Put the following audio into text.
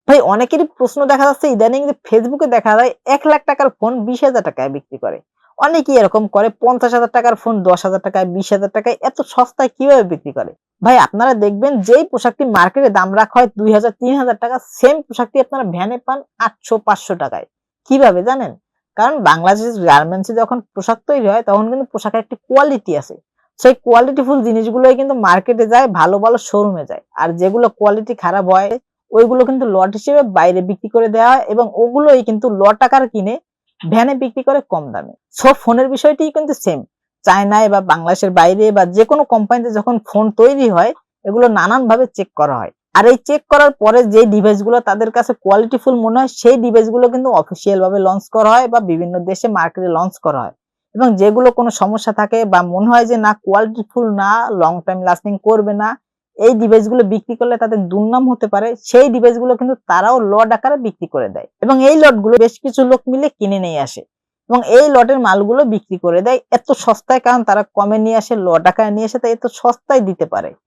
ভাই অনেকেরই প্রশ্ন দেখা যাচ্ছে ইদানিং যে ফেসবুকে দেখা যায় ১,০০,০০০ টাকার ফোন ২০,০০০ টাকায় বিক্রি করে। অনেকেই এরকম করে ৫০,০০০ টাকার ফোন ১০,০০০ টাকায়, ২০,০০০ টাকায় এত সস্তায় কিভাবে বিক্রি করে? ভাই আপনারা দেখবেন যেই পোশাকটি মার্কেটে দাম রাখা হয় ২,০০০, ৩,০০০ টাকা সেম পোশাকটি আপনারা ভ্যানে পান ৮০০, ৫০০ টাকায়। কিভাবে জানেন? কারণ বাংলাদেশের গার্মেন্টস এ যখন পোশাক তৈরি হয় তখন কিন্তু পোশাকের একটি কোয়ালিটি আছে। সেই কোয়ালিটিফুল জিনিসগুলোই কিন্তু মার্কেটে যায়, ভালো, ভালো শোরুমে যায়। আর যেগুলো কোয়ালিটি খারাপ হয় ওইগুলো কিন্তু লট হিসেবে বাইরে বিক্রি করে দেওয়া হয় এবং ওগুলোই কিন্তু লট আকারে কিনে ভ্যানে বিক্রি করে কম দামে। সো ফোনের বিষয়টিই কিন্তু সেম। চায়নায় বা বাংলাদেশের বাইরে বা যেকোনো কোম্পানিতে যখন ফোন তৈরি হয় এগুলো নানানভাবে চেক করা হয়। আর এই চেক করার পরে যে ডিভাইস গুলো তাদের কাছে কোয়ালিটিফুল মনে হয় সেই ডিভাইস গুলো কিন্তু অফিসিয়াল ভাবে লঞ্চ করা হয় বা বিভিন্ন দেশে মার্কেটে লঞ্চ করা হয়। এবং যেগুলো কোনো সমস্যা থাকে বা মনে হয় যে না কোয়ালিটিফুল না, লং টাইম লাস্টিং করবে না, এই ডিভাইস গুলো বিক্রি করলে তাদের দুর্নাম হতে পারে, সেই ডিভাইস গুলো কিন্তু তারাও লট আকারে বিক্রি করে দেয় এবং এই লট গুলো বেশ কিছু লোক মিলে কিনে নিয়ে আসে এবং এই লটের মালগুলো বিক্রি করে দেয় এত সস্তায়, কারণ তারা কমে নিয়ে আসে, লট আকারে নিয়ে আসে, তাই এত সস্তায় দিতে পারে।